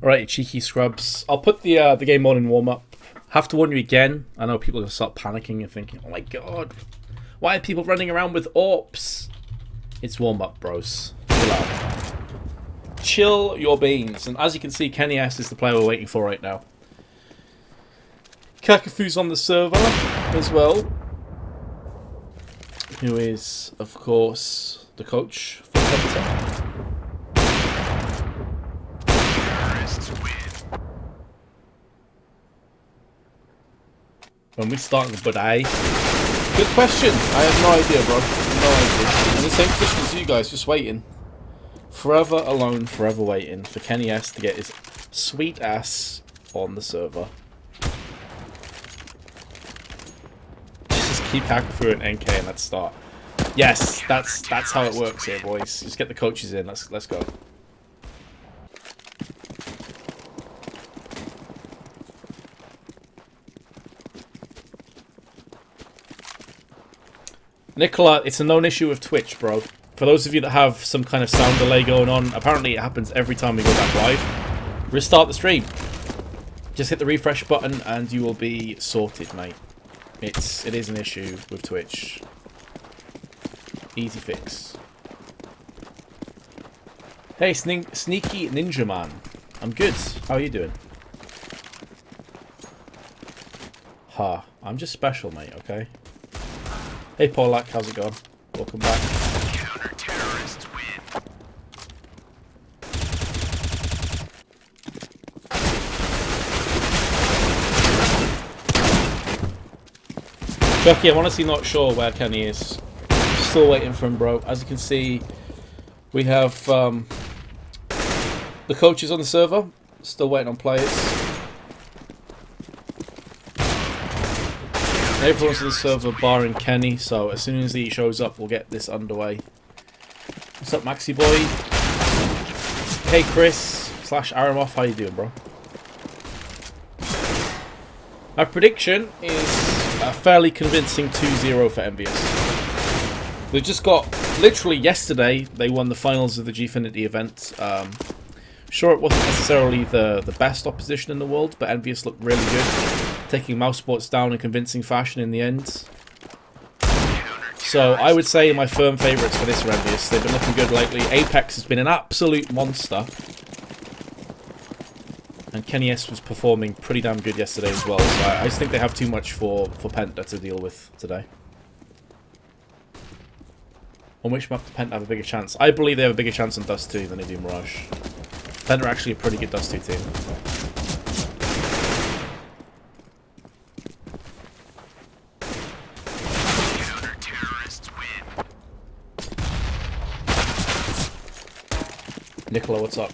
Alright, you cheeky scrubs. I'll put the game on in warm-up. Have to warn you again. I know people are going to start panicking and thinking, oh my god, why are people running around with AWPs? It's warm-up, bros. Chill out. Chill your beans. And as you can see, Kenny S is the player we're waiting for right now. Kakafu's on the server as well, who is, of course, the coach for PENTA. When we start the buddy? Good question. I have no idea, bro. No idea. In the same position as you guys, just waiting. Forever alone, forever waiting for Kenny S to get his sweet ass on the server. Just keep Kakafu and NK and let's start. Yes, that's how it works here, boys. Just get the coaches in. Let's go. Nicola, it's a known issue with Twitch, bro. For those of you that have some kind of sound delay going on, apparently it happens every time we go back live. Restart the stream. Just hit the refresh button and you will be sorted, mate. It is an issue with Twitch. Easy fix. Hey, Sneaky Ninja Man. I'm good. How are you doing? Ha. I'm just special, mate, okay? Hey Paulak, how's it going? Welcome back. Counter-terrorists win. Chucky, I'm honestly not sure where Kenny is. Still waiting for him, bro. As you can see, we have the coaches on the server. Still waiting on players. Everyone's on the server barring Kenny, so as soon as he shows up, we'll get this underway. What's up, Maxi Boy? Hey, Chris / Aramoff, how you doing, bro? My prediction is a fairly convincing 2-0 for EnVyUs. They just got, literally yesterday, they won the finals of the Gfinity event. Sure, it wasn't necessarily the best opposition in the world, but EnVyUs looked really good, taking Mousesports down in convincing fashion in the end. So I would say my firm favourites for this are EnVyUs. They've been looking good lately. Apex has been an absolute monster. And Kenny S was performing pretty damn good yesterday as well. So I just think they have too much for PENTA to deal with today. On which map does PENTA have a bigger chance? I believe they have a bigger chance on Dust2 than they do Mirage. PENTA are actually a pretty good Dust2 team. Nicola, what's up?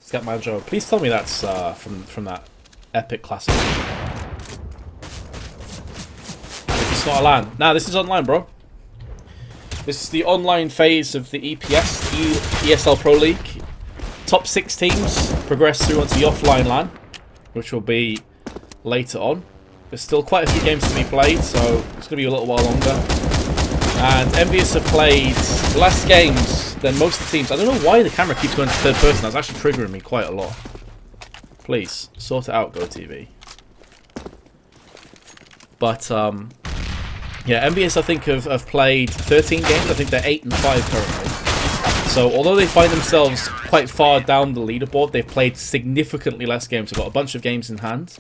Scatmanjo, please tell me that's from that epic classic. It's not a LAN. Nah, this is online, bro. This is the online phase of the ESL Pro League. Top 6 teams progress through onto the offline LAN, which will be later on. There's still quite a few games to be played, so it's going to be a little while longer. And EnVyUs have played less games than most of the teams. I don't know why the camera keeps going to third person. That's actually triggering me quite a lot. Please, sort it out, GoTV. But, yeah, EnVyUs, I think, have played 13 games. I think they're 8-5 currently. So, although they find themselves quite far down the leaderboard, they've played significantly less games. They've got a bunch of games in hand.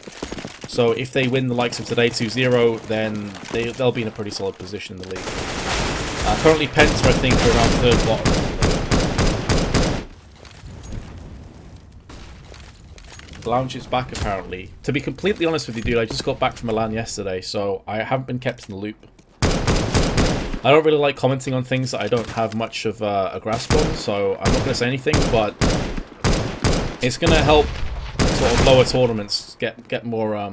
So, if they win the likes of today 2-0, then they'll be in a pretty solid position in the league. Currently, PENTA, I think, are around third bottom. The lounge is back, apparently. To be completely honest with you, dude, I just got back from Milan yesterday, so I haven't been kept in the loop. I don't really like commenting on things that I don't have much of a grasp on, so I'm not going to say anything, but it's going to help sort of lower tournaments get more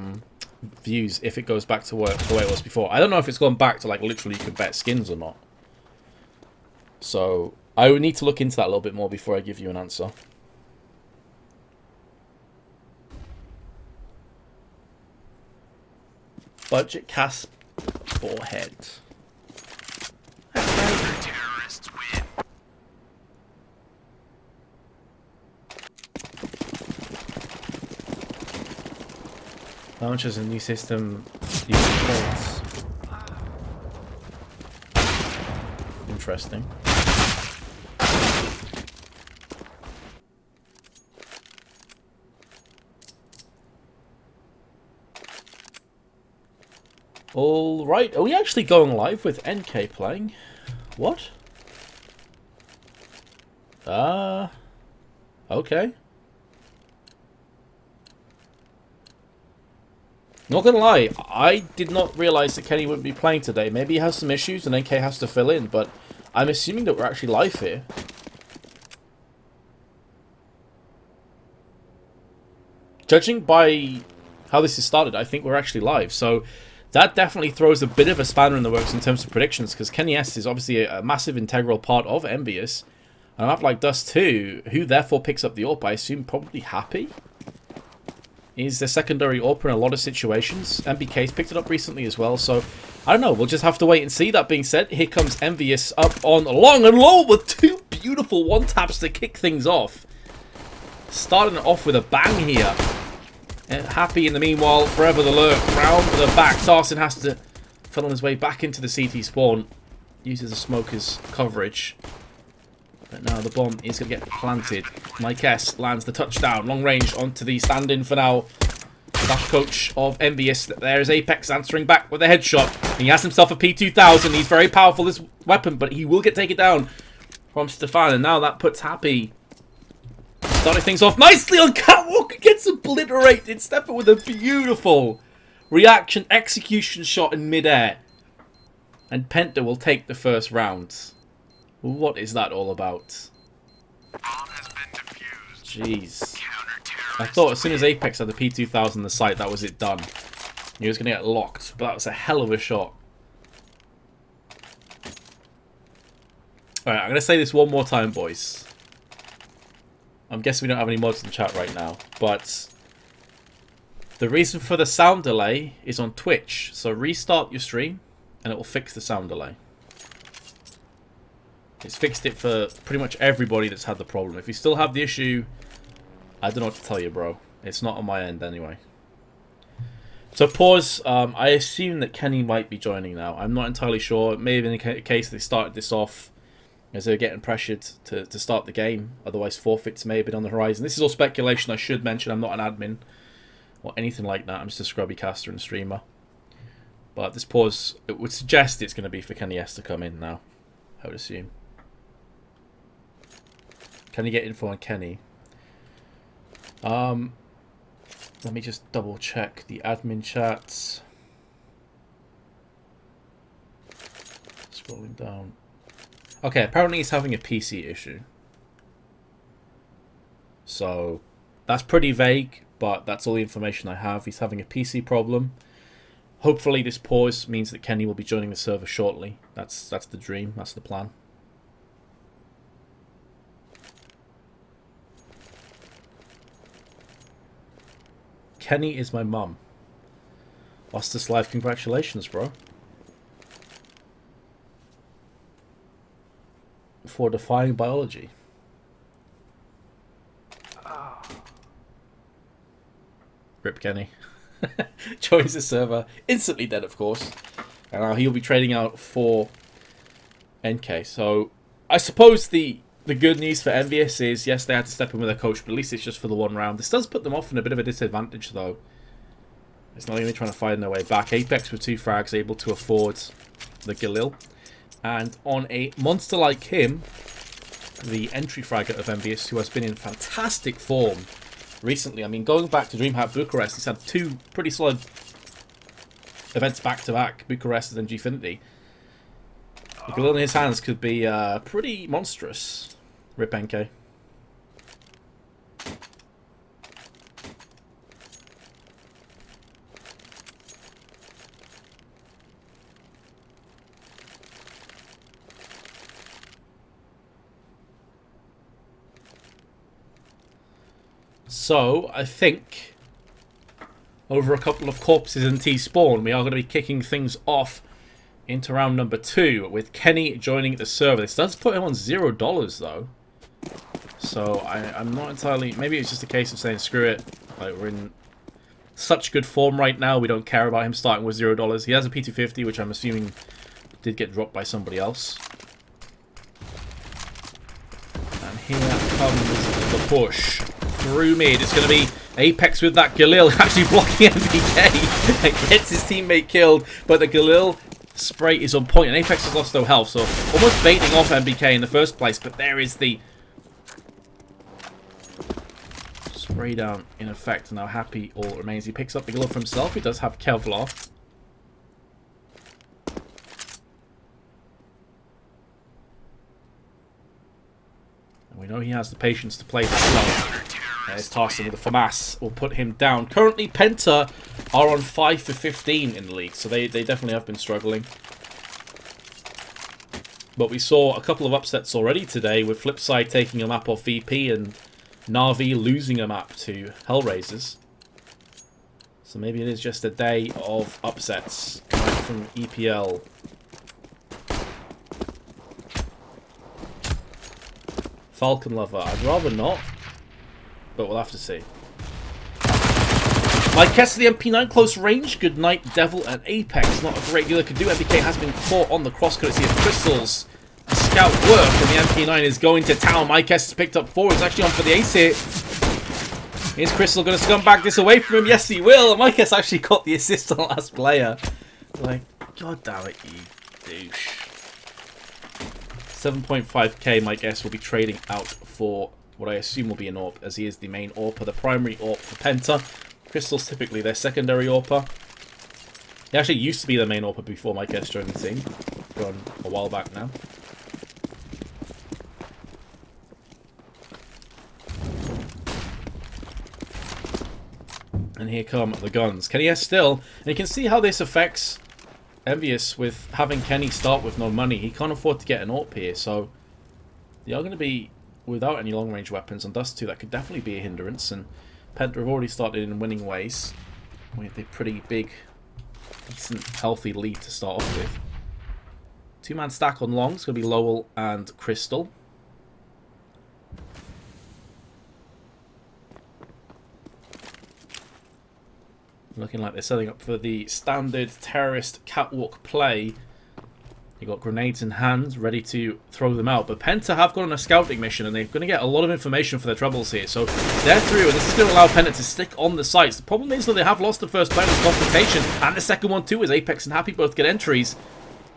views if it goes back to the way it was before. I don't know if it's gone back to, like, literally you could bet skins or not. So I would need to look into that a little bit more before I give you an answer. Budget cast forehead. Launches a new system using ports. Interesting. Alright, are we actually going live with NK playing? What? Okay. Not gonna lie, I did not realise that Kenny wouldn't be playing today. Maybe he has some issues and NK has to fill in, but I'm assuming that we're actually live here. Judging by how this has started, I think we're actually live, so that definitely throws a bit of a spanner in the works in terms of predictions, because Kenny S is obviously a massive integral part of EnVyUs, and a map like Dust2, who therefore picks up the AWP, I assume probably Happy is the secondary AWP in a lot of situations. MBK's picked it up recently as well, so I don't know, we'll just have to wait and see. That being said, here comes EnVyUs up on long and low with two beautiful one-taps to kick things off. Starting it off with a bang here. And Happy, in the meanwhile, forever the lurk. Round the back, Tarsin has to funnel his way back into the CT spawn. Uses the smoker's coverage. But now the bomb is going to get planted. Mike S lands the touchdown. Long range onto the stand-in for now. Dash coach of EnVyUs. There is Apex answering back with a headshot. He has himself a P2000. He's very powerful, this weapon, but he will get taken down from Stefan. And now that puts Happy starting things off nicely on Catwalk. Gets obliterated. Stefan with a beautiful reaction execution shot in midair. And Penta will take the first round. What is that all about? Jeez. I thought as soon as Apex had the P2000 in the sight, that was it done. He was going to get locked, but that was a hell of a shot. Alright, I'm going to say this one more time, boys. I'm guessing we don't have any mods in the chat right now, but the reason for the sound delay is on Twitch. So restart your stream, and it will fix the sound delay. It's fixed it for pretty much everybody that's had the problem. If you still have the issue, I don't know what to tell you, bro. It's not on my end anyway. So pause. I assume that Kenny might be joining now. I'm not entirely sure. It may have been a case they started this off as they were getting pressured to start the game. Otherwise, forfeits may have been on the horizon. This is all speculation. I should mention I'm not an admin or anything like that. I'm just a scrubby caster and streamer. But this pause, it would suggest it's going to be for Kenny S to come in now, I would assume. Can you get info on Kenny? Let me just double check the admin chats. Scrolling down. Okay, apparently he's having a PC issue. So that's pretty vague, but that's all the information I have. He's having a PC problem. Hopefully this pause means that Kenny will be joining the server shortly. That's the dream, that's the plan. Kenny is my mum. Ostis Live, congratulations, bro. For defying biology. Rip Kenny. Joins the server. Instantly dead, of course. And now he'll be trading out for NK. So, I suppose the good news for EnVyUs is, yes, they had to step in with their coach, but at least it's just for the one round. This does put them off in a bit of a disadvantage, though. It's not even trying to find their way back. Apex with 2 frags, able to afford the Galil. And on a monster like him, the entry fragger of EnVyUs, who has been in fantastic form recently. I mean, going back to DreamHack Bucharest, he's had 2 pretty solid events back-to-back, Bucharest and Gfinity. The Galil in his hands could be pretty monstrous. Rip NK. So, I think over a couple of corpses in T-spawn, we are going to be kicking things off into round number 2 with Kenny joining the server. This does put him on $0 though. So I'm not entirely... Maybe it's just a case of saying screw it. Like, we're in such good form right now. We don't care about him starting with $0. He has a P250, which I'm assuming did get dropped by somebody else. And here comes the push through mid. It's going to be Apex with that Galil actually blocking MBK. Gets his teammate killed, but the Galil spray is on point, and Apex has lost no health, so almost baiting off MBK in the first place. But there is the spray down in effect. Now happy all remains. He picks up the Galil for himself. He does have Kevlar. We know he has the patience to play that long. There's Tarsin with the FAMAS. Will put him down. Currently, Penta are on 5 for 15 in the league, so they definitely have been struggling. But we saw a couple of upsets already today, with Flipside taking a map off VP and Na'Vi losing a map to Hellraisers. So maybe it is just a day of upsets from EPL. Falcon Lover. I'd rather not, but we'll have to see. Mike Kess the MP9 close range. Good night, Devil and Apex. Not a great deal could do. MBK has been caught on the cross courtesy of Crystal's scout work, and the MP9 is going to town. Mike Kess has picked up 4. He's actually on for the ace here. Is Crystal going to scum back this away from him? Yes, he will. Mike Kess actually got the assist on the last player. Like, god damn it, you douche. 7.5k, Mike S will be trading out for what I assume will be an AWP, as he is the main AWPer, the primary AWP for Penta. Crystal's typically their secondary AWPer. He actually used to be their main AWPer before Mike S joined the team. Gone a while back now. And here come the guns. Kenny S still, and you can see how this affects EnVyUs with having Kenny start with no money. He can't afford to get an AWP here, so they are going to be without any long-range weapons on Dust2. That could definitely be a hindrance, and Penta have already started in winning ways with a pretty big, decent, healthy lead to start off with. Two-man stack on long. It's going to be Lowell and Crystal. Looking like they're setting up for the standard terrorist catwalk play. You got grenades in hand, ready to throw them out. But Penta have gone on a scouting mission, and they're going to get a lot of information for their troubles here. So they're through, and this is going to allow Penta to stick on the sites. The problem is that they have lost the first player in this confrontation, and the second one too, as Apex and Happy both get entries.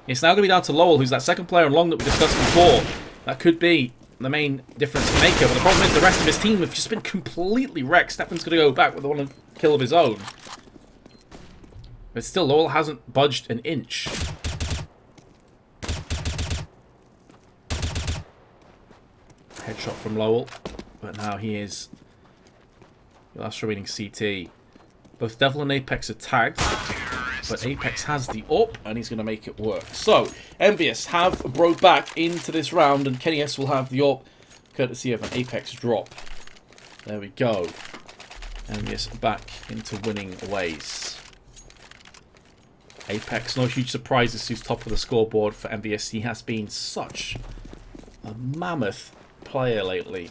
It's now going to be down to Lowell, who's that second player on long that we discussed before. That could be the main difference maker. But the problem is the rest of his team have just been completely wrecked. Stefan's going to go back with one kill of his own. But still, Lowell hasn't budged an inch. Headshot from Lowell. But now he is the last remaining CT. Both Devil and Apex are tagged. But Apex has the AWP, and he's going to make it work. So, EnVyUs have broke back into this round, and Kenny S will have the AWP, courtesy of an Apex drop. There we go. EnVyUs back into winning ways. Apex, no huge surprises, who's top of the scoreboard for EnVyUs. He has been such a mammoth player lately.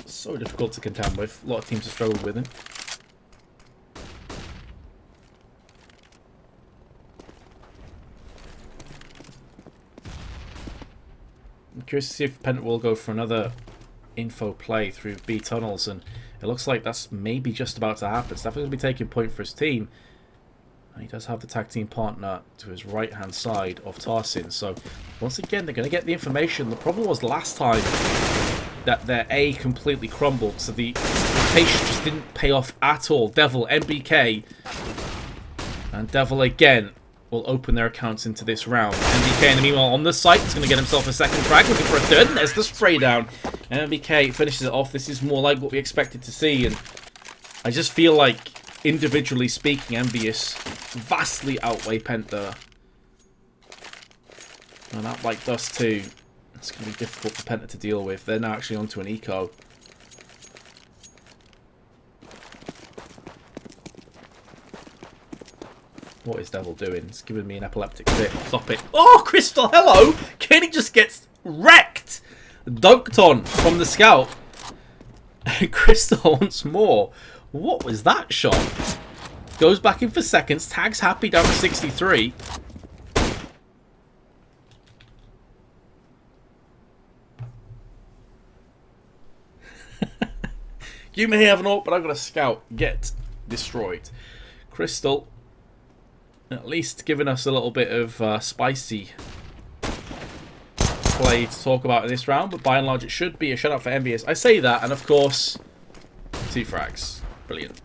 So difficult to contend with. A lot of teams have struggled with him. I'm curious to see if Penta will go for another info play through B tunnels, and it looks like that's maybe just about to happen. Stefan's going to be taking point for his team. And he does have the tag team partner to his right-hand side of Tarsin. So, once again, they're going to get the information. The problem was last time that their A completely crumbled. So, the rotation just didn't pay off at all. Devil, MBK, and Devil again will open their accounts into this round. MBK, in the meanwhile, on the site, is going to get himself a second frag, looking for a third. And there's the spray down. And MBK finishes it off. This is more like what we expected to see. And I just feel like, individually speaking, EnVyUs vastly outweigh Penta. And that, like Dust2, it's going to be difficult for Penta to deal with. They're now actually onto an eco. What is Devil doing? It's giving me an epileptic fit. Stop it. Oh, Crystal, hello! Kenny just gets wrecked! Dunked on from the scout. Crystal once more What was that shot? Goes back in for seconds. Tags Happy down to 63. You may have an AWP, but I've got a scout. Get destroyed. Crystal, at least giving us a little bit of spicy play to talk about in this round, but by and large it should be a shutout for EnVyUs. I say that, and of course, 2 frags. Brilliant.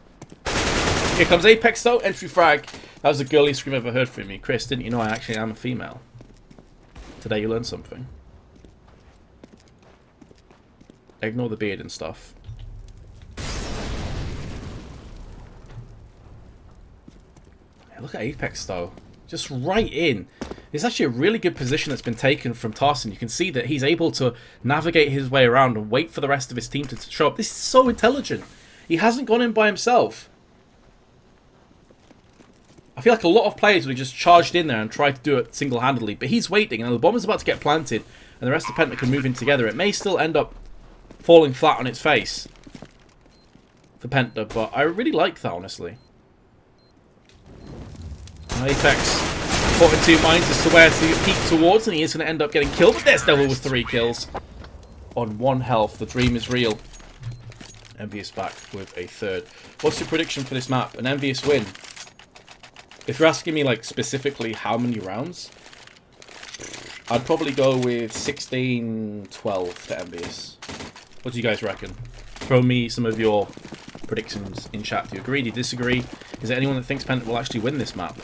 Here comes Apex though, entry frag. That was the girliest scream I've ever heard from me. Chris, didn't you know I actually am a female? Today you learned something. Ignore the beard and stuff. Yeah, look at Apex though. Just right in. It's actually a really good position that's been taken from Tarson. You can see that he's able to navigate his way around and wait for the rest of his team to show up. This is so intelligent. He hasn't gone in by himself. I feel like a lot of players would have just charged in there and tried to do it single-handedly, but he's waiting, and the bomb is about to get planted, and the rest of Penta can move in together. It may still end up falling flat on its face for Penta, but I really like that, honestly. Apex caught in 2 minds as to where to peek towards, and he is going to end up getting killed, but there's Devil with 3 kills. On 1 health, the dream is real. EnVyUs back with a 3rd. What's your prediction for this map? An EnVyUs win? If you're asking me, like, specifically how many rounds, I'd probably go with 16-12 to EnVyUs. What do you guys reckon? Throw me some of your predictions in chat. Do you agree? Do you disagree? Is there anyone that thinks Penta will actually win this map?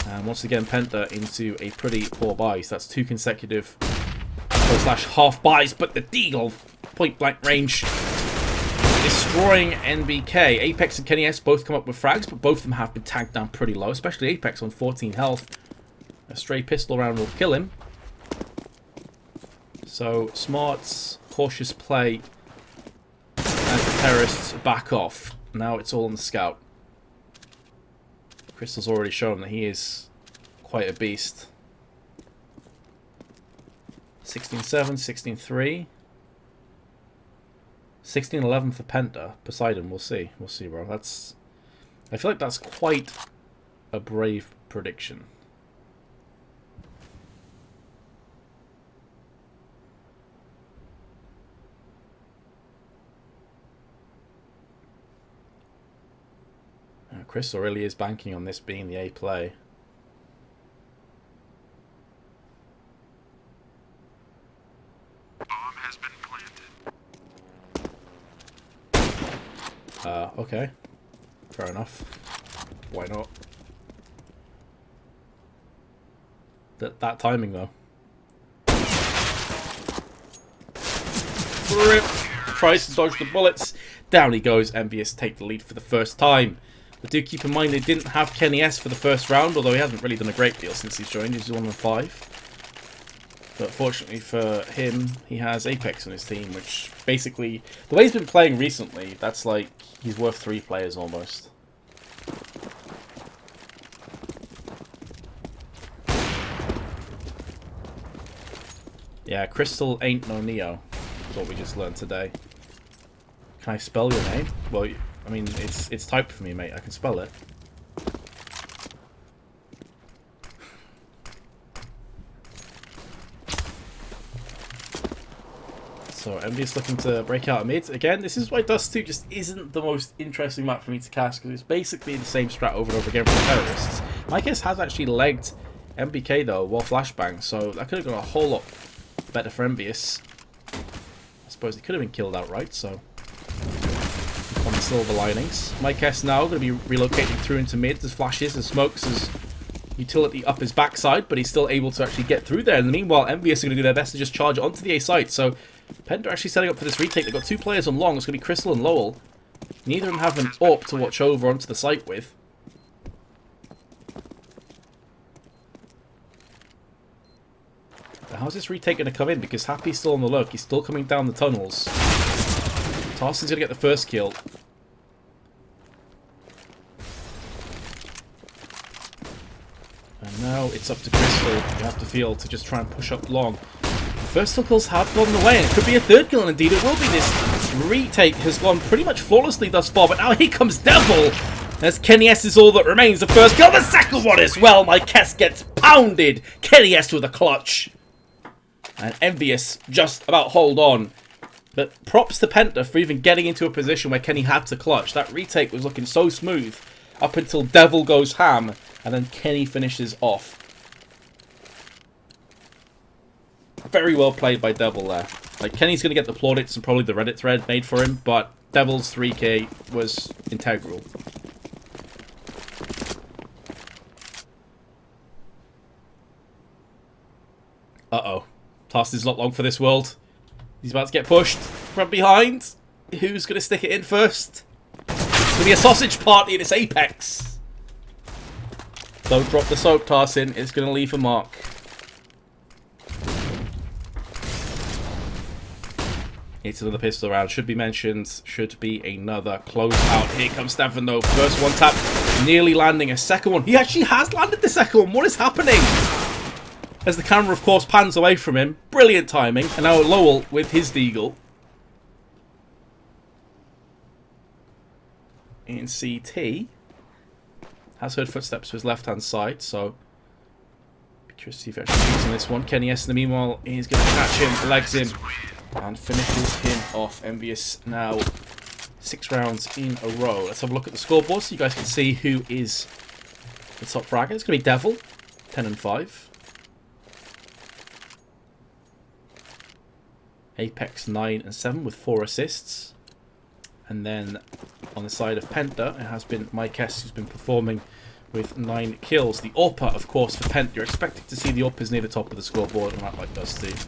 And once again, Penta into a pretty poor buy. So that's 2 consecutive /half buys, but the deagle point blank range destroying NBK. Apex and Kenny S both come up with frags, but both of them have been tagged down pretty low, especially Apex on 14 health. A stray pistol round will kill him. So, smart, cautious play as the terrorists back off. Now it's all on the scout. Crystal's already shown that he is quite a beast. 16-7, 16-3. 16-11 for Penta. Poseidon, we'll see. We'll see, bro. That's... I feel like that's quite a brave prediction. Crystal really is banking on this being the A play. Bomb has been planted. Okay. Fair enough. Why not? That timing, though. Rip. Tries to dodge the bullets. Down he goes. EnVyUs take the lead for the first time. But do keep in mind they didn't have Kenny S for the first round, although he hasn't really done a great deal since he's joined. He's 1-5. But fortunately for him, he has Apex on his team, which basically, the way he's been playing recently, that's like, he's worth 3 players almost. Yeah, Crystal ain't no Neo, is what we just learned today. Can I spell your name? Well, I mean, it's typed for me, mate. I can spell it. So, EnVyUs looking to break out mid. Again, this is why Dust2 just isn't the most interesting map for me to cast, because it's basically the same strat over and over again for the terrorists. My guess has actually legged MBK, though, while flashbang, so that could have gone a whole lot better for EnVyUs. I suppose he could have been killed outright, so... on the silver linings. Mike S now going to be relocating through into mid. There's flashes, there's smokes, there's utility up his backside, but he's still able to actually get through there. And meanwhile, EnVyUs are going to do their best to just charge onto the A site. So Penta actually setting up for this retake. They've got 2 players on long. It's going to be Crystal and Lowell. Neither of them have an AWP to watch over onto the site with. Now, how's this retake going to come in? Because Happy's still on the lurk. He's still coming down the tunnels. Tarson's going to get the first kill. And now it's up to Crystal, you have to feel, to just try and push up long. The first 2 kills have gone the way, and it could be a 3rd kill, and indeed it will be this retake has gone pretty much flawlessly thus far, but now here comes Devil. As Kenny S is all that remains. The first kill, the second one as well. Mycast gets pounded. Kenny S with a clutch. And EnVyUs just about hold on. But props to Penta for even getting into a position where Kenny had to clutch. That retake was looking so smooth up until Devil goes ham. And then Kenny finishes off. Very well played by Devil there. Like, Kenny's going to get the plaudits and probably the Reddit thread made for him. But Devil's 3K was integral. Uh-oh. Task is not long for this world. He's about to get pushed from behind. Who's going to stick it in first? It's going to be a sausage party in its apex. Don't drop the soap, Tarsin. It's going to leave a mark. It's another pistol round. Should be mentioned. Should be another closeout. Here comes Stefan, though. First one tap. Nearly landing a second one. He actually has landed the second one. What is happening? As the camera, of course, pans away from him. Brilliant timing. And now Lowell with his deagle. In CT. Has heard footsteps to his left-hand side, so be curious to see if he actually shoots on this one. Kenny S, in the meanwhile, is going to catch him, legs him, and finishes him off. EnVyUs now 6 rounds in a row. Let's have a look at the scoreboard so you guys can see who is the top fragger. It's going to be Devil, 10 and 5. Apex 9 and 7 with 4 assists. And then on the side of Penta, it has been Mycast who's been performing with 9 kills. The AWPer, of course, for Penta. You're expecting to see the AWPers near the top of the scoreboard, and that like Dust2.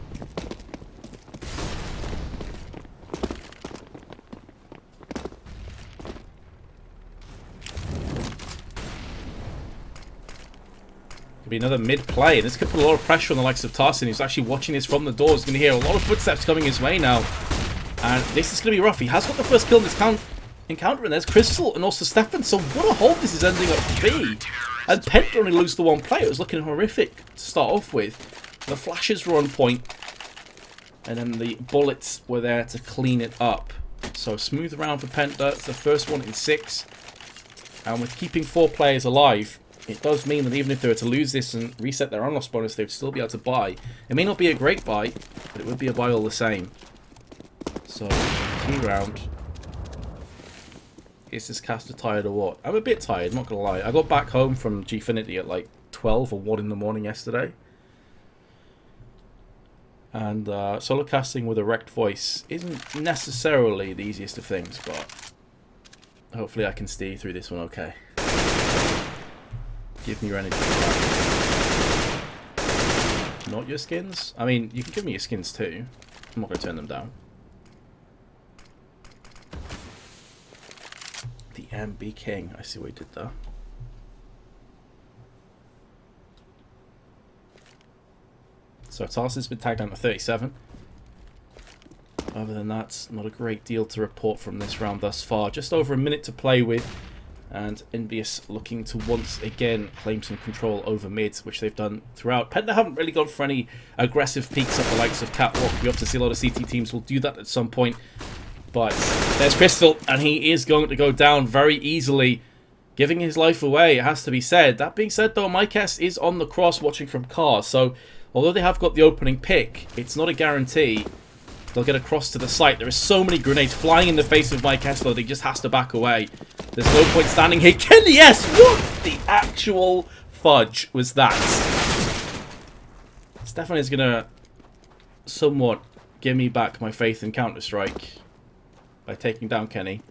Could be another mid-play, and this could put a lot of pressure on the likes of Tarsin, who's actually watching this from the door. He's going to hear a lot of footsteps coming his way now. And this is going to be rough. He has got the first kill in this encounter, and there's Crystal and also Stefan. So what a hold this is ending up to be. And Penta only lose the one play. It was looking horrific to start off with. The flashes were on point, and then the bullets were there to clean it up. So smooth round for Penta. It's the first one in 6. And with keeping 4 players alive, it does mean that even if they were to lose this and reset their unlost bonus, they would still be able to buy. It may not be a great buy, but it would be a buy all the same. So, key round. Is this caster tired or what? I'm a bit tired, not gonna lie. I got back home from Gfinity at like 12 or 1 in the morning yesterday. And solo casting with a wrecked voice isn't necessarily the easiest of things, but hopefully I can steer through this one okay. Give me your energy. Not your skins? I mean, you can give me your skins too. I'm not going to turn them down. The MB King. I see what he did there. So Tarsin's been tagged down to 37. Other than that, not a great deal to report from this round thus far. Just over a minute to play with. And EnVyUs looking to once again claim some control over mid, which they've done throughout. Penta haven't really gone for any aggressive peaks up the likes of Catwalk. We often see a lot of CT teams will do that at some point. But there's Crystal, and he is going to go down very easily, giving his life away, it has to be said. That being said, though, Mycast is on the cross watching from car, so although they have got the opening pick, it's not a guarantee they'll get across to the site. There are so many grenades flying in the face of Mycast, though, that he just has to back away. There's no point standing here. Kenny S! What the actual fudge was that? Stefan is going to somewhat give me back my faith in Counter-Strike by taking down Kenny.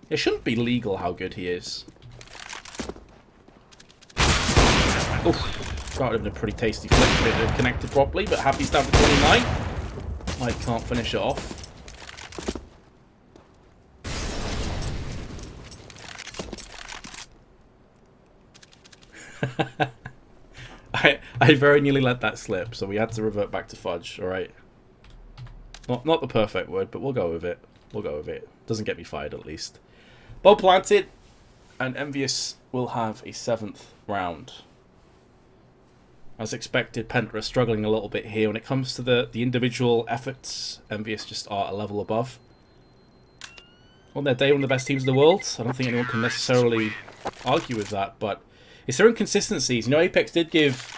It shouldn't be legal how good he is. Oof. That would have been a pretty tasty flip if it had connected properly, but happy down to 29. I can't finish it off. I very nearly let that slip, so we had to revert back to fudge, alright? Not the perfect word, but we'll go with it. We'll go with it. Doesn't get me fired, at least. Ball planted, and EnVyUs will have a 7th round. As expected, Penta are struggling a little bit here. When it comes to the individual efforts, EnVyUs just are a level above. on their day, one of the best teams in the world. I don't think anyone can necessarily argue with that, but it's their inconsistencies. You know, Apex did give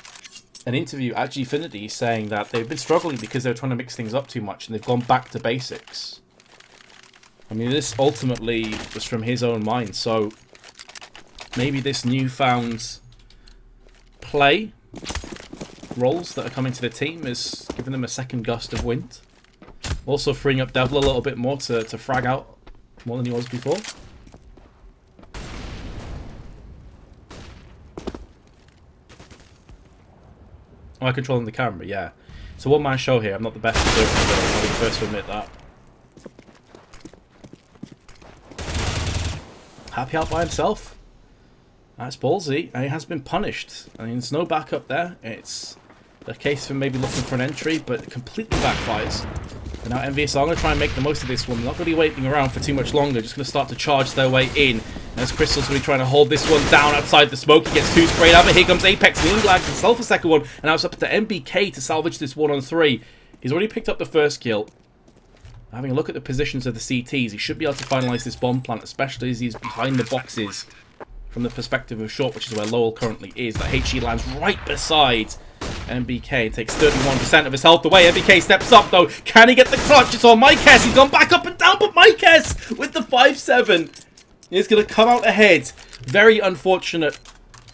an interview at Gfinity saying that they've been struggling because they're trying to mix things up too much and they've gone back to basics. I mean, this ultimately was from his own mind, so maybe this newfound play roles that are coming to the team is giving them a second gust of wind. Also freeing up Devil a little bit more to frag out more than he was before. Am I controlling the camera? Yeah. It's a one-man show here. I'm not the best at doing it, I'll be the first to admit that. Happy out by himself. That's ballsy, and he has been punished. I mean, there's no backup there. It's a case for maybe looking for an entry, but it completely backfires. And now EnVyUs are going to try and make the most of this one. They're not going to be waiting around for too much longer. Just going to start to charge their way in. As Crystal's going to be trying to hold this one down outside the smoke. He gets two sprayed out, but here comes Apex. And he lags himself a second one. And now it's up to MBK to salvage this 1-on-3. He's already picked up the first kill. Having a look at the positions of the CTs, he should be able to finalise this bomb plant, especially as he's behind the boxes from the perspective of short, which is where Lowell currently is. The HE lands right beside MBK, takes 31% of his health away. MBK steps up though. Can he get the clutch? It's on Mikes. He's gone back up and down, but Mikes with the 5-7 is going to come out ahead. Very unfortunate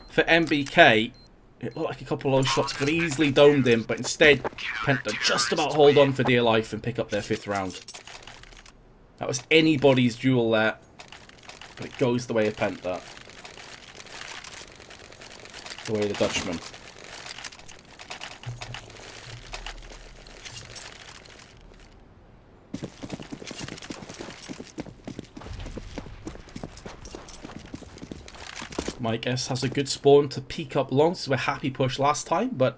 for MBK. It looked like a couple of those shots could have easily domed him, but instead Penta just about hold on for dear life and pick up their 5th round. That was anybody's duel there, but it goes the way of Penta. The way of the Dutchman. Mike S has a good spawn to peek up long. This is where Happy pushed last time, but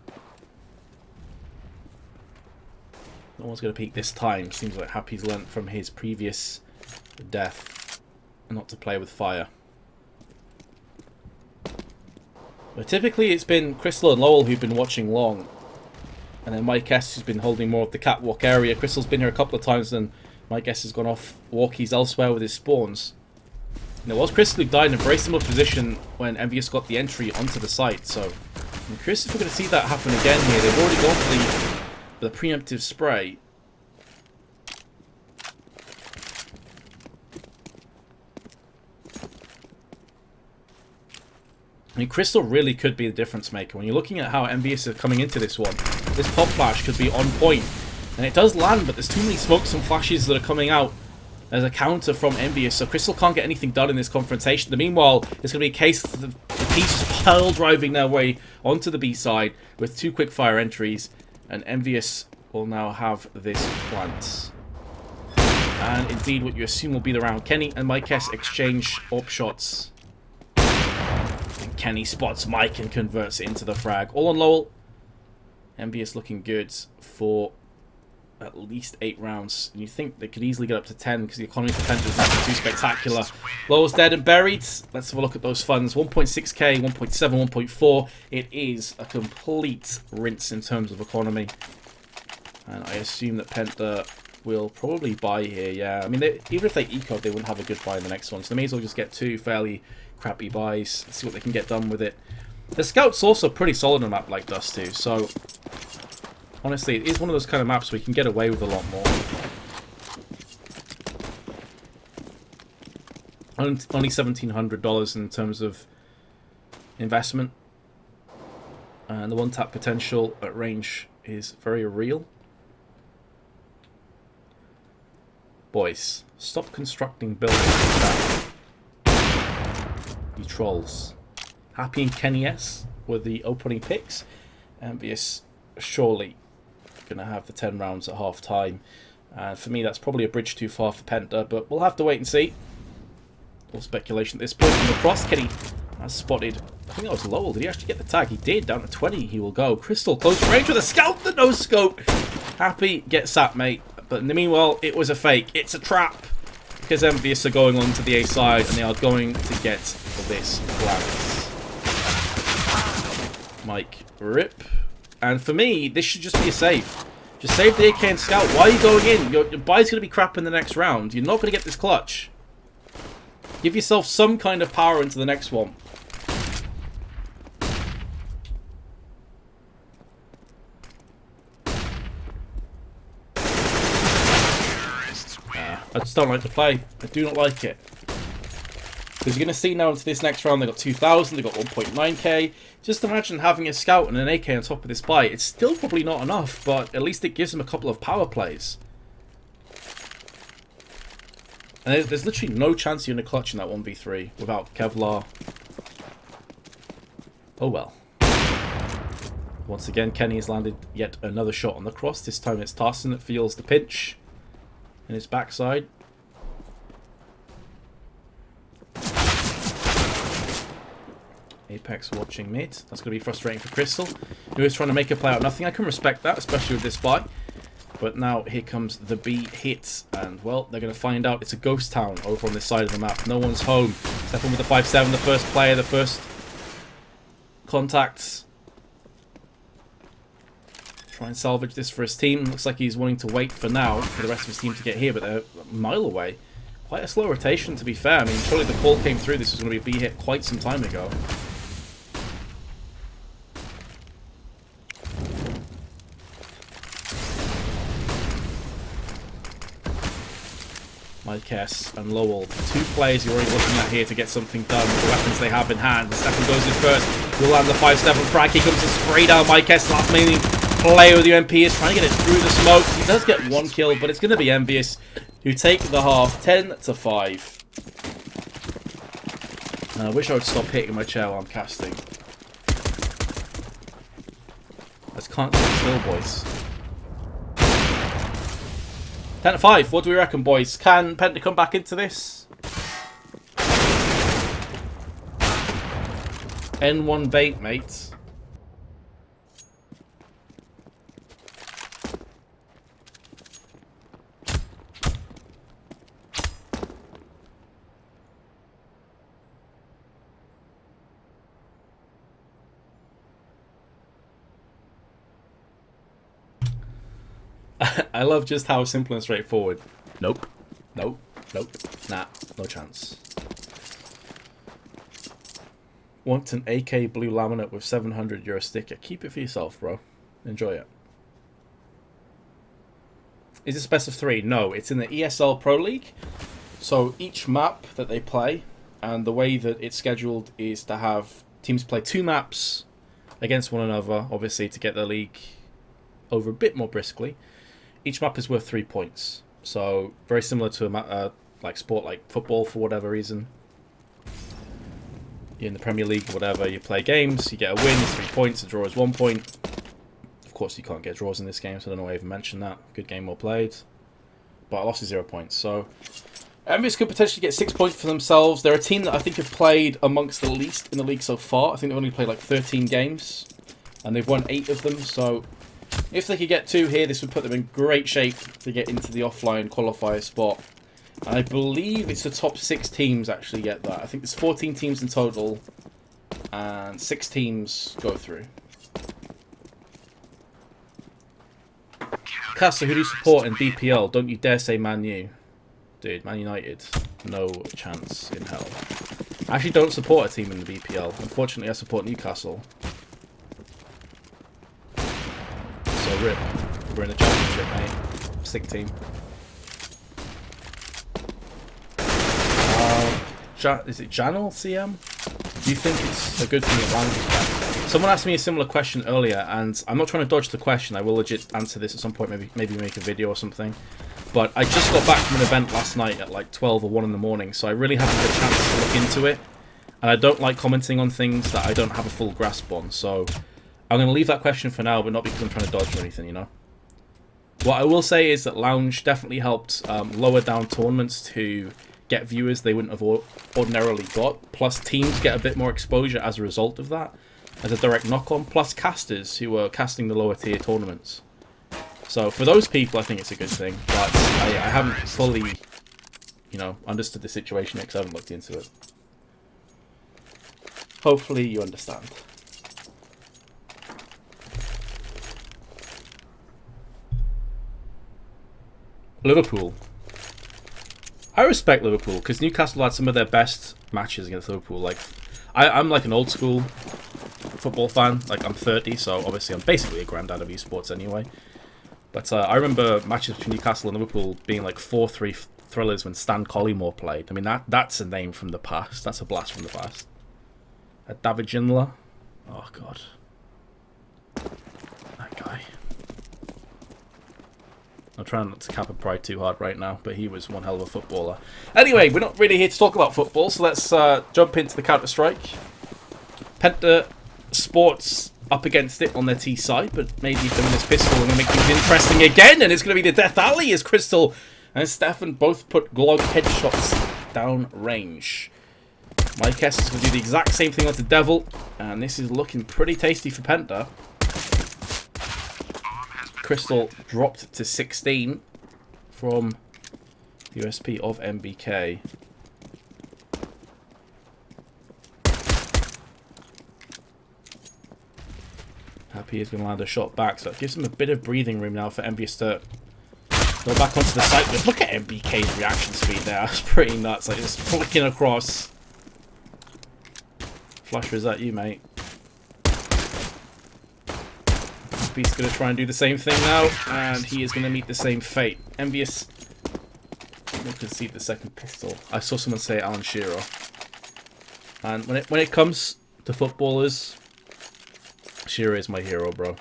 no one's going to peek this time. Seems like Happy's learnt from his previous death not to play with fire. But typically it's been Crystal and Lowell who've been watching long, and then Mike S who's been holding more of the catwalk area. Crystal's been here a couple of times, and Mike S has gone off walkies elsewhere with his spawns. And it was Crystal who died in a very similar position when EnVyUs got the entry onto the site, so I'm curious if we're going to see that happen again here. They've already gone for the preemptive spray. I mean, Crystal really could be the difference maker. When you're looking at how EnVyUs are coming into this one, this pop flash could be on point. And it does land, but there's too many smokes and flashes that are coming out as a counter from EnVyUs, so Crystal can't get anything done in this confrontation. Meanwhile, it's going to be a case of the pieces pile driving their way onto the B side with 2 quick fire entries, and EnVyUs will now have this plant. And indeed, what you assume will be the round. Kenny and Mike S exchange AWP shots. And Kenny spots Mike and converts it into the frag. All on Lowell. EnVyUs looking good for at least 8 rounds. And you think they could easily get up to 10 because the economy for Penta is not too spectacular. Lowell's dead and buried. Let's have a look at those funds. 1.6k, 1.7, 1.4. It is a complete rinse in terms of economy. And I assume that Penta will probably buy here, yeah. I mean, even if they eco, they wouldn't have a good buy in the next one. So they may as well just get 2 fairly crappy buys. See what they can get done with it. The Scout's also pretty solid on a map like Dust2, so honestly, it is one of those kind of maps where you can get away with a lot more. Only $1,700 in terms of investment. And the one-tap potential at range is very real. Boys, stop constructing buildings. You trolls. Happy and Kenny S were the opening picks. EnVyUs surely going to have the 10 rounds at half time, and for me that's probably a bridge too far for Penta, but we'll have to wait and see. All speculation at this point. On the cross, Kenny has spotted, I think that was Lowell. Did he actually get the tag? He did. Down to 20 he will go. Crystal close range with a scout, the no scope. Happy gets that, mate, but in the meanwhile it was a fake. It's a trap because EnVyUs are going on to the A side and they are going to get this plant. Mike rip. And for me, this should just be a save. Just save the AK and scout. Why are you going in? Your buy's going to be crap in the next round. You're not going to get this clutch. Give yourself some kind of power into the next one. I just don't like the play. I do not like it. Because you're going to see now into this next round, they got 2,000, they got 1.9k. Just imagine having a scout and an AK on top of this buy. It's still probably not enough, but at least it gives them a couple of power plays. And there's literally no chance you're going to clutch in that 1v3 without Kevlar. Oh well. Once again, Kenny has landed yet another shot on the cross. This time it's Tarson that feels the pinch in his backside. Apex watching mid. That's going to be frustrating for Crystal, who is trying to make a play out of nothing. I can respect that, especially with this buy. But now here comes the B hit, and well, they're going to find out it's a ghost town over on this side of the map. No one's home. Step in with the 5-7, the first player, the first contacts. Try and salvage this for his team. Looks like he's wanting to wait for now for the rest of his team to get here, but they're a mile away. Quite a slow rotation, to be fair. I mean, surely the call came through. This was going to be a B hit quite some time ago. Mykes and Lowell, two players you're already looking at here to get something done with the weapons they have in hand. The second goes in first. Will land the 5-7 frag. He comes to spray down Mykes. Last mainly player with the MP is trying to get it through the smoke. He does get one kill, but it's going to be EnVyUs who take the half 10-5. And I wish I would stop hitting my chair while I'm casting. I just can't sit still, boys. 10-5. What do we reckon, boys? Can Penta come back into this? N1 bait, mates. I love just how simple and straightforward. Nope. Nope. Nope. Nah. No chance. Want an AK blue laminate with 700 euro sticker? Keep it for yourself, bro. Enjoy it. Is this best of 3? No. It's in the ESL Pro League. So each map that they play, and the way that it's scheduled is to have teams play 2 maps against one another, obviously to get the league over a bit more briskly. Each map is worth 3 points, so very similar to a like sport like football for whatever reason. You're in the Premier League or whatever, you play games, you get a win, it's 3 points, a draw is 1 point. Of course you can't get draws in this game, so I don't know why I even mentioned that. Good game, well played. But I lost 0 points, so EnVyUs could potentially get 6 points for themselves. They're a team that I think have played amongst the least in the league so far. I think they've only played like 13 games, and they've won 8 of them, so if they could get 2 here, this would put them in great shape to get into the offline qualifier spot. And I believe it's the top 6 teams actually get that. I think there's 14 teams in total, and 6 teams go through. Castle, who do you support in BPL? Don't you dare say Man U. Dude, Man United, no chance in hell. I actually don't support a team in the BPL. Unfortunately, I support Newcastle. So rip. We're in the championship, mate. Sick team. Is it Janel CM? Do you think it's a good thing that Lounge is back? Someone asked me a similar question earlier, and I'm not trying to dodge the question. I will legit answer this at some point, maybe make a video or something. But I just got back from an event last night at like 12 or 1 in the morning, so I really haven't had a chance to look into it. And I don't like commenting on things that I don't have a full grasp on, so I'm going to leave that question for now, but not because I'm trying to dodge or anything, you know. What I will say is that Lounge definitely helped lower down tournaments to get viewers they wouldn't have ordinarily got, plus teams get a bit more exposure as a result of that, as a direct knock-on, plus casters who are casting the lower tier tournaments. So for those people, I think it's a good thing, but I haven't fully, you know, understood the situation yet because I haven't looked into it. Hopefully you understand. Liverpool. I respect Liverpool because Newcastle had some of their best matches against Liverpool. Like, I'm like an old school football fan. Like, I'm 30, so obviously I'm basically a granddad of esports anyway. But I remember matches between Newcastle and Liverpool being like 4-3 thrillers when Stan Collymore played. I mean, that's a name from the past. That's a blast from the past. David Ginola. Oh, God. That guy. I'm trying not to cap a pride too hard right now, but he was one hell of a footballer. Anyway, we're not really here to talk about football, so let's jump into the Counter-Strike. Penta Sports up against it on their T side, but maybe doing this pistol and going to make things interesting again, and it's going to be the Death Alley as Crystal and Stefan both put Glog headshots down range. Mike S is going to do the exact same thing onto Devil, and this is looking pretty tasty for Penta. Crystal dropped to 16 from USP of MBK. Happy is going to land a shot back, so it gives him a bit of breathing room now for EnVyUs to go back onto the site. But look at MBK's reaction speed there. That's pretty nuts. Like, just flicking across. Flusher, is that you, mate? He's going to try and do the same thing now, and he is going to meet the same fate. EnVyUs will concede the second pistol. I saw someone say Alan Shearer. And when it comes to footballers, Shearer is my hero, bro.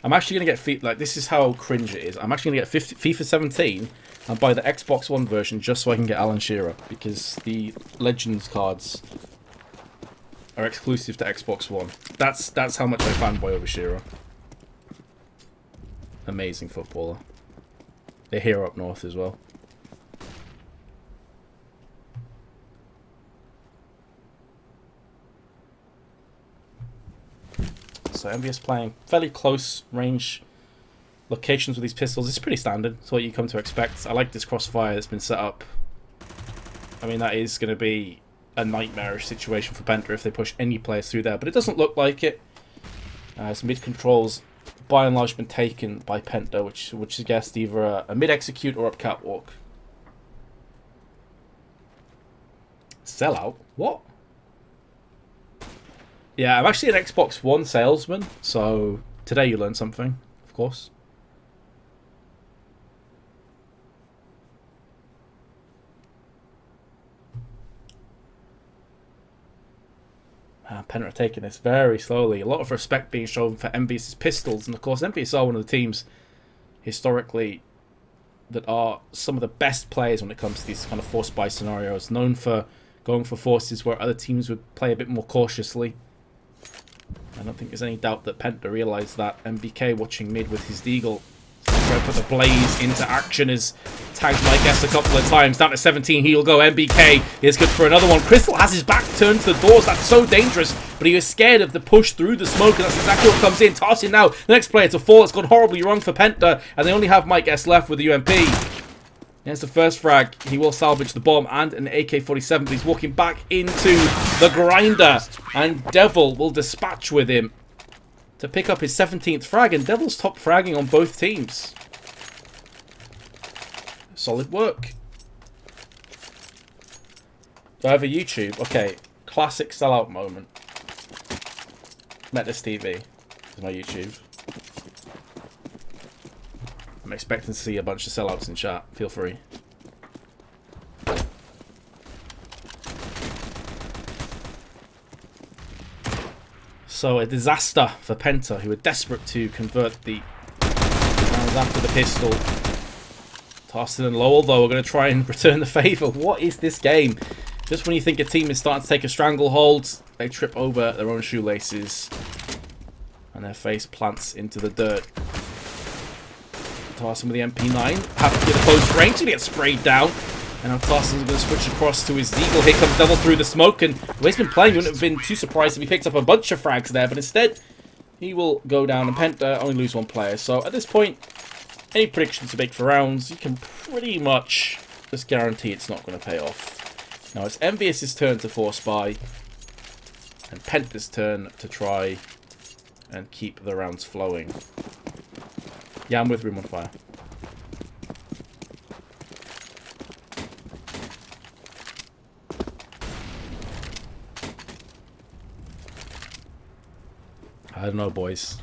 I'm actually going to get this is how cringe it is. I'm actually going to get FIFA 17 and buy the Xbox One version just so I can get Alan Shearer, because the Legends cards are exclusive to Xbox One. That's how much I fanboy over Shearer. Amazing footballer. They're here up north as well. So EnVyUs playing fairly close range locations with these pistols. It's pretty standard. It's what you come to expect. I like this crossfire that's been set up. I mean, that is going to be a nightmarish situation for Penta if they push any players through there, but it doesn't look like it. As mid controls by and large been taken by Penta, which would suggest either a mid execute or up catwalk. Sellout? What? Yeah, I'm actually an Xbox One salesman, so today you learned something, of course. Penta are taking this very slowly. A lot of respect being shown for EnVyUs' pistols, and of course EnVyUs are one of the teams historically that are some of the best players when it comes to these kind of force buy scenarios, known for going for forces where other teams would play a bit more cautiously. I don't think there's any doubt that Penta realised that. MBK watching mid with his deagle. Trying to put the blaze into action as tagged Mike S a couple of times. Down to 17, he'll go. MBK is good for another one. Crystal has his back turned to the doors. That's so dangerous, but he was scared of the push through the smoke, and that's exactly what comes in. Tossing now, the next player to fall. It's gone horribly wrong for Penta, and they only have Mike S left with the UMP. There's the first frag. He will salvage the bomb and an AK-47, but he's walking back into the grinder, and Devil will dispatch with him to pick up his 17th frag, and Devil's top fragging on both teams. Solid work. Do I have a YouTube? Okay, classic sellout moment. Metis TV is my YouTube. I'm expecting to see a bunch of sellouts in chat. Feel free. So a disaster for Penta, who are desperate to convert the rounds after the pistol. Tarston and Lowell, though, are going to try and return the favour. What is this game? Just when you think a team is starting to take a stranglehold, they trip over their own shoelaces. And their face plants into the dirt. Tarston with the MP9. Have to get a close range to get sprayed down. And now Tarston's going to switch across to his Deagle. Here comes Devil through the smoke. And the way he's been playing, you wouldn't have been too surprised if he picked up a bunch of frags there. But instead, he will go down, and Penta only lose one player. So at this point, any predictions to make for rounds, you can pretty much just guarantee it's not going to pay off. Now it's EnVyUs' turn to force buy, and Penta's turn to try and keep the rounds flowing. Yeah, I'm with Room on Fire. I don't know, boys.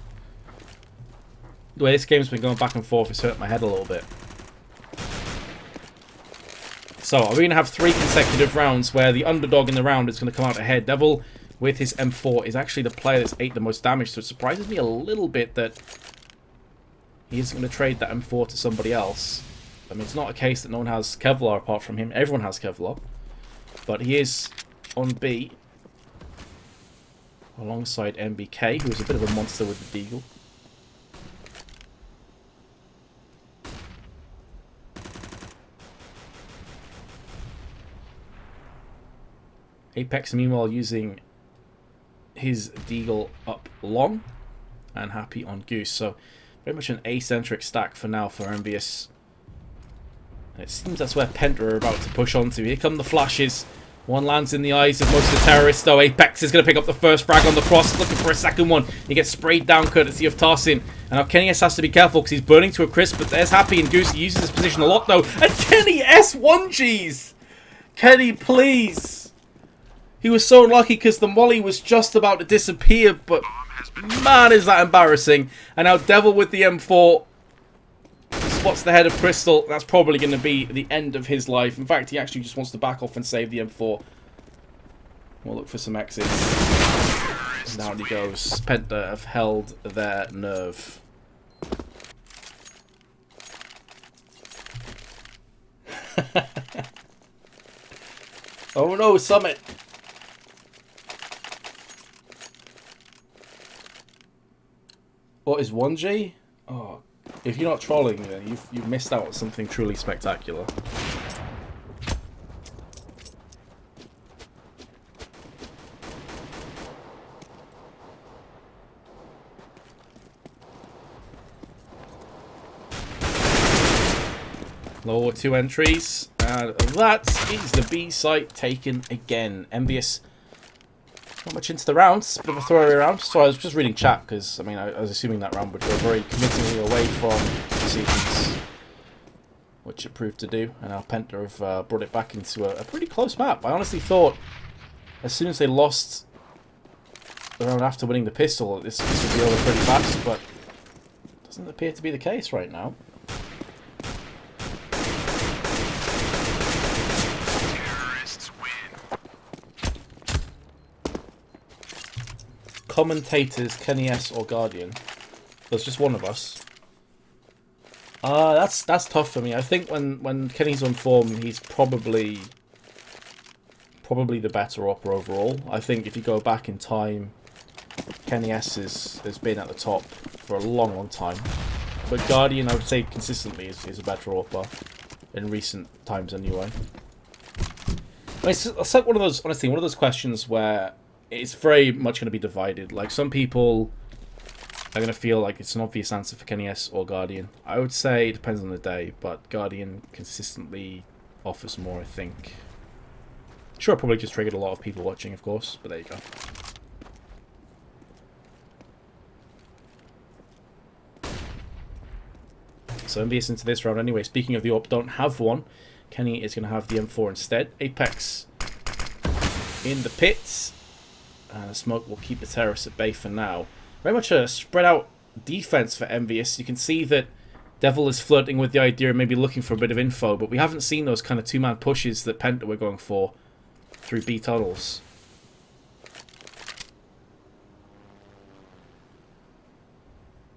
The way this game's been going back and forth has hurt my head a little bit. So, are we going to have 3 consecutive rounds where the underdog in the round is going to come out ahead? Devil, with his M4, is actually the player that's ate the most damage, so it surprises me a little bit that he isn't going to trade that M4 to somebody else. I mean, it's not a case that no one has Kevlar apart from him. Everyone has Kevlar. But he is on B, alongside MBK, who is a bit of a monster with the Deagle. Apex, meanwhile, using his Deagle up long and happy on Goose. So, very much an A-centric stack for now for EnVyUs. And it seems that's where PENTA are about to push onto. Here come the flashes. One lands in the eyes of most of the terrorists, though. Apex is going to pick up the first frag on the cross, looking for a second one. He gets sprayed down courtesy of Tarsin. And now Kenny S has to be careful because he's burning to a crisp, but there's Happy and Goose. He uses his position a lot, though. And Kenny S 1Gs! Kenny, please! He was so lucky because the molly was just about to disappear, but man, is that embarrassing. And now Devil with the M4 spots the head of Crystal. That's probably going to be the end of his life. In fact, he actually just wants to back off and save the M4. We'll look for some X's. And down he goes. PENTA have held their nerve. Oh no, Summit! What is 1G? Oh, if you're not trolling, then you've missed out on something truly spectacular. Lower 2 entries, and that is the B site taken again. EnVyUs not much into the rounds, bit of a throwaway round. So I was just reading chat because I mean I was assuming that round would go very committingly away from decisions, which it proved to do. And now PENTA have brought it back into a pretty close map. I honestly thought as soon as they lost the round after winning the pistol, this would be over pretty fast, but it doesn't appear to be the case right now. Commentators, Kenny S or Guardian. There's just one of us. That's tough for me. I think when Kenny's on form, he's probably the better opera overall. I think if you go back in time, Kenny S has been at the top for a long time. But Guardian, I would say consistently, is a better opera in recent times anyway. I mean, it's like one of those, honestly, one of those questions where it's very much going to be divided. Like, some people are going to feel like it's an obvious answer for Kenny S or Guardian. I would say it depends on the day, but Guardian consistently offers more, I think. Sure, it probably just triggered a lot of people watching, of course, but there you go. So EnVyUs into this round anyway. Speaking of the AWP, don't have one. Kenny is going to have the M4 instead. Apex in the pits. And the smoke will keep the terrorists at bay for now. Very much a spread out defense for EnVyUs. You can see that Devil is flirting with the idea of maybe looking for a bit of info, but we haven't seen those kind of two-man pushes that PENTA were going for through B tunnels.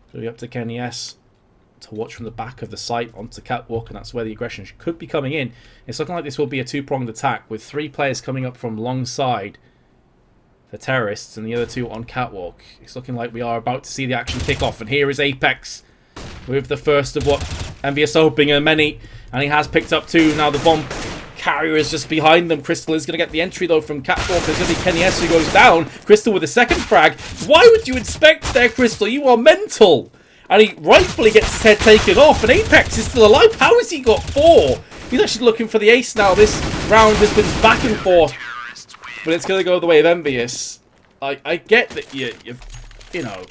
It'll be up to Kenny S to watch from the back of the site onto Catwalk, and that's where the aggression could be coming in. It's looking like this will be a two-pronged attack with 3 players coming up from long side, the terrorists, and the other 2 on Catwalk. It's looking like we are about to see the action kick off, and here is Apex with the first of what EnVyUs are hoping are many, and he has picked up 2. Now the bomb carrier is just behind them. Crystal is going to get the entry though from Catwalk. There's going to be Kenny S who goes down. Crystal with a second frag. Why would you inspect there, Crystal? You are mental. And he rightfully gets his head taken off, and Apex is still alive. How has he got 4? He's actually looking for the ace now. This round has been back and forth, but it's going to go the way of EnVyUs. I get that you're, you know,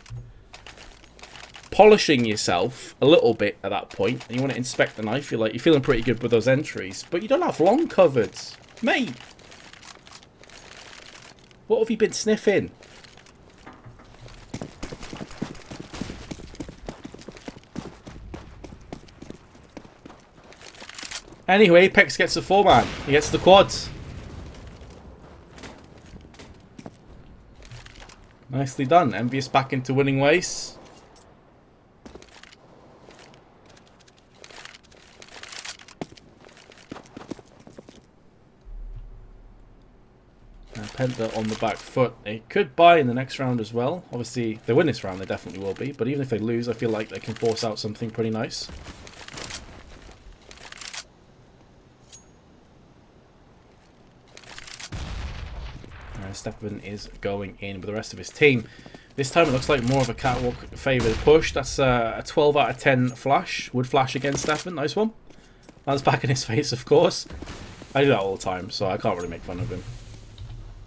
polishing yourself a little bit at that point, and you want to inspect the knife. You're feeling pretty good with those entries, but you don't have long covered, mate. What have you been sniffing? Anyway, Apex gets the 4-man. He gets the quads. Nicely done. EnVyUs back into winning ways. And PENTA on the back foot. They could buy in the next round as well. Obviously, if they win this round, they definitely will be. But even if they lose, I feel like they can force out something pretty nice. Stefan is going in with the rest of his team. This time it looks like more of a catwalk favoured push. That's a 12 out of 10 flash. Would flash against Stefan. Nice one. That's back in his face, of course. I do that all the time, so I can't really make fun of him.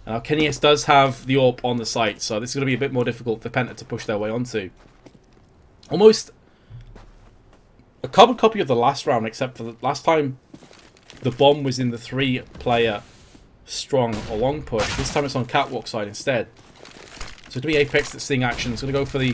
Now, EnVyUs does have the AWP on the site, so this is going to be a bit more difficult for PENTA to push their way onto. Almost a carbon copy of the last round, except for the last time the bomb was in the 3-player strong or long push. This time it's on catwalk side instead. So to be Apex that's seeing action, it's going to go for the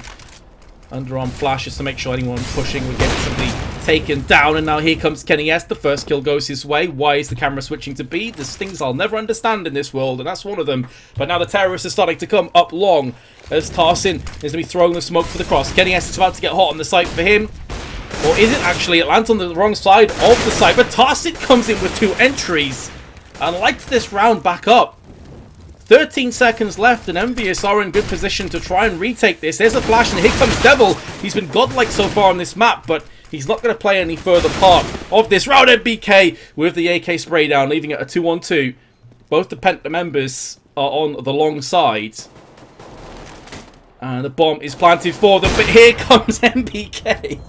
underarm flash just to make sure anyone pushing would get somebody taken down. And now here comes Kenny S. The first kill goes his way. Why is the camera switching to B? There's things I'll never understand in this world, and that's one of them. But now the terrorists are starting to come up long as Tarsin is going to be throwing the smoke for the cross. Kenny S is about to get hot on the site for him. Or is it actually? It lands on the wrong side of the site, but Tarsin comes in with 2 entries and lights this round back up. 13 seconds left, and EnVyUs are in good position to try and retake this. There's a flash, and here comes Devil. He's been godlike so far on this map, but he's not going to play any further part of this round. NBK with the AK spray down, leaving it a 2-on-2. Both the PENTA members are on the long side. And the bomb is planted for them, but here comes NBK.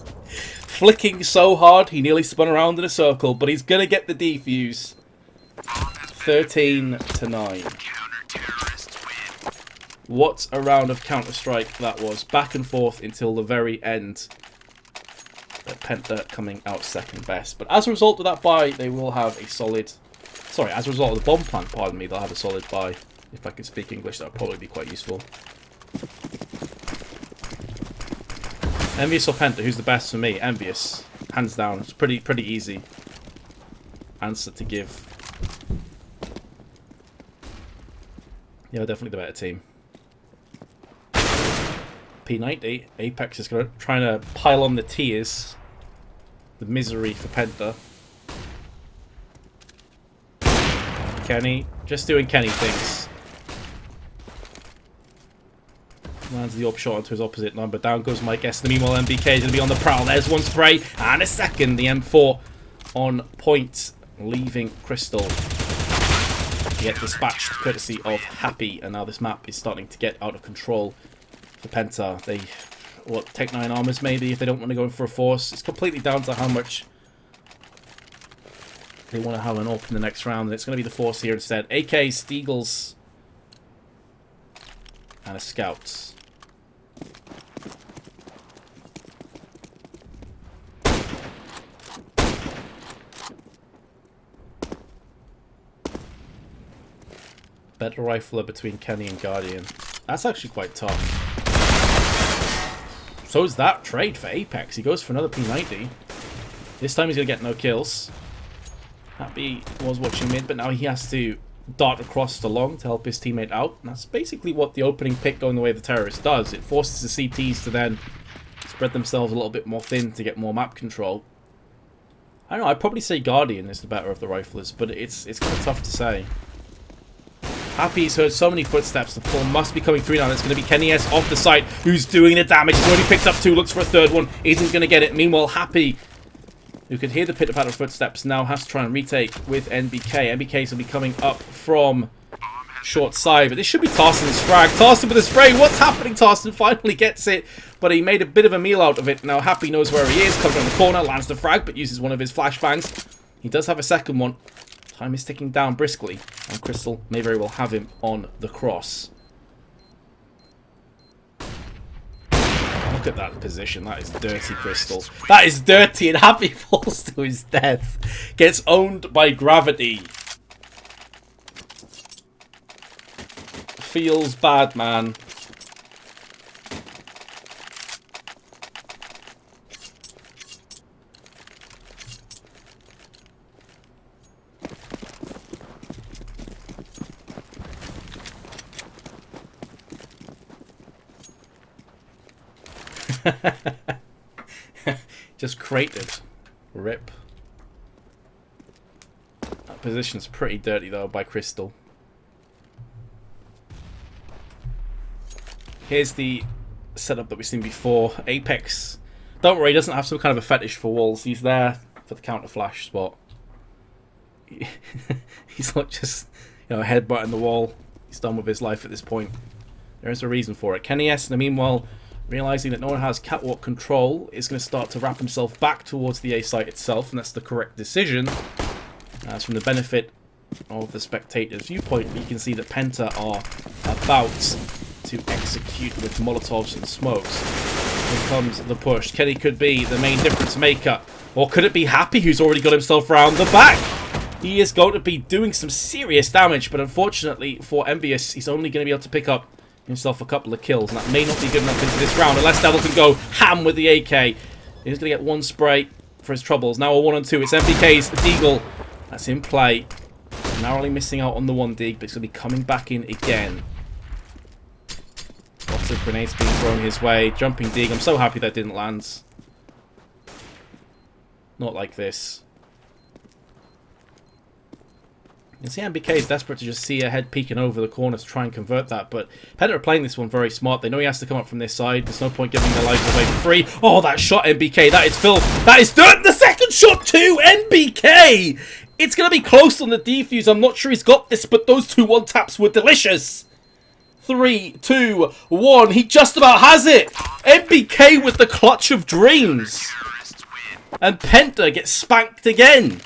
Flicking so hard, he nearly spun around in a circle, but he's going to get the defuse. 13-9. What a round of Counter-Strike that was. Back and forth until the very end. But PENTA coming out second best. But as a result of that buy, they will have a solid... Sorry, as a result of the bomb plant, pardon me, they'll have a solid buy. If I could speak English, that would probably be quite useful. EnVyUs or PENTA, who's the best for me? EnVyUs. Hands down. It's pretty easy answer to give. Yeah, definitely the better team. P90. Apex is going to try to pile on the tears. The misery for PENTA. Kenny. Just doing Kenny things. Lands the AWP shot onto his opposite number. Down goes Mike S. Meanwhile, NBK is going to be on the prowl. There's one spray and a second. The M4 on point, leaving Crystal. Get dispatched courtesy of Happy, and now this map is starting to get out of control for PENTA. They take 9 armors maybe if they don't want to go in for a force. It's completely down to how much they want to have an AWP in the next round, and it's going to be the force here instead. AK, Steagles, and a scout. Better rifler between Kenny and Guardian. That's actually quite tough. So is that trade for Apex. He goes for another P90. This time he's going to get no kills. Happy was watching mid, but now he has to dart across the long to help his teammate out. And that's basically what the opening pick going the way of the terrorist does. It forces the CTs to then spread themselves a little bit more thin to get more map control. I don't know, I'd probably say Guardian is the better of the riflers, but it's kind of tough to say. Happy's heard so many footsteps. The pull must be coming through now. It's going to be Kenny S off the site, who's doing the damage. He's already picked up 2, looks for a third one. Isn't going to get it. Meanwhile, Happy, who could hear the pitter-patter footsteps, now has to try and retake with NBK. NBK's will be coming up from short side, but this should be Tarsin's frag. Tarsin with a spray. What's happening? Tarsin finally gets it, but he made a bit of a meal out of it. Now Happy knows where he is. Comes around the corner, lands the frag, but uses one of his flashbangs. He does have a second one. Time is ticking down briskly, and Crystal may very well have him on the cross. Look at that position. That is dirty, Crystal. That is dirty, and Happy falls to his death. Gets owned by gravity. Feels bad, man. Just cratered. Rip. That position's pretty dirty though by Crystal. Here's the setup that we've seen before. Apex, don't worry, he doesn't have some kind of a fetish for walls. He's there for the counter flash spot. He's not just, you know, headbutting the wall. He's done with his life at this point. There is a reason for it. Kenny S, in the meanwhile, realizing that no one has catwalk control, is going to start to wrap himself back towards the A site itself, and that's the correct decision. As from the benefit of the spectator's viewpoint, you can see that Penta are about to execute with Molotovs and smokes. Here comes the push. Kenny could be the main difference maker, or could it be Happy, who's already got himself round the back? He is going to be doing some serious damage, but unfortunately for EnVyUs, he's only going to be able to pick up himself a couple of kills, and that may not be good enough into this round unless Devil can go ham with the AK. He's going to get one spray for his troubles. Now a 1-on-2. It's MPK's Deagle. That's in play. Narrowly missing out on the 1 dig, but it's going to be coming back in again. Lots of grenades being thrown his way. Jumping dig. I'm so happy that didn't land. Not like this. You can see MBK is desperate to just see a head peeking over the corner to try and convert that, but Penta are playing this one very smart. They know he has to come up from this side. There's no point giving their lives away for free. Oh, that shot, MBK. That is filth. That is dirt. The second shot too, MBK. It's going to be close on the defuse. I'm not sure he's got this, but those 2 1-taps were delicious. 3, 2, 1. He just about has it. MBK with the clutch of dreams. And Penta gets spanked again.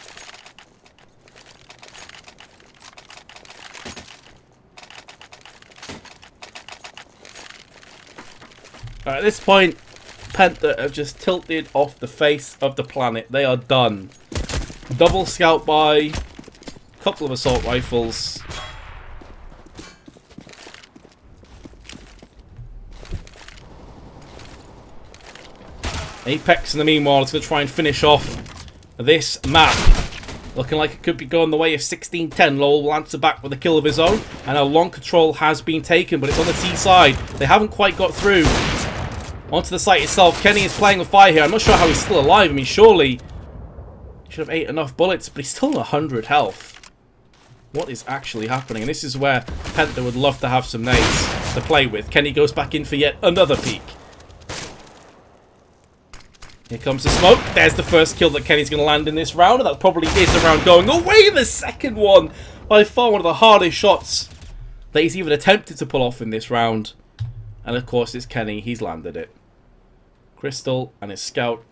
At this point, Penta have just tilted off the face of the planet. They are done. Double scout buy, couple of assault rifles. Apex, in the meanwhile, is going to try and finish off this map. Looking like it could be going the way of 16-10. Lowell will answer back with a kill of his own. And a long control has been taken, but it's on the T side. They haven't quite got through onto the site itself. Kenny is playing with fire here. I'm not sure how he's still alive. I mean, surely he should have ate enough bullets, but he's still on 100 health. What is actually happening? And this is where Penta would love to have some nades to play with. Kenny goes back in for yet another peek. Here comes the smoke. There's the first kill that Kenny's going to land in this round, and that probably is the round going away. The second one, by far one of the hardest shots that he's even attempted to pull off in this round. And of course it's Kenny. He's landed it. Crystal and his scout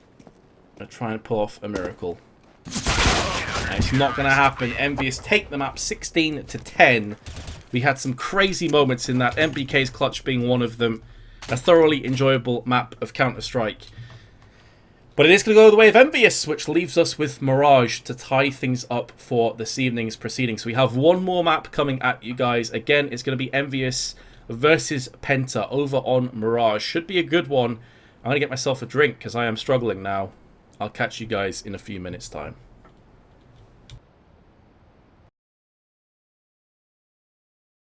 are trying to pull off a miracle. And it's not going to happen. EnVyUs take the map 16-10. We had some crazy moments in that, MBK's clutch being one of them. A thoroughly enjoyable map of Counter-Strike. But it is going to go the way of EnVyUs, which leaves us with Mirage to tie things up for this evening's proceedings. So we have one more map coming at you guys. Again, it's going to be EnVyUs versus Penta over on Mirage. Should be a good one. I'm going to get myself a drink because I am struggling now. I'll catch you guys in a few minutes' time.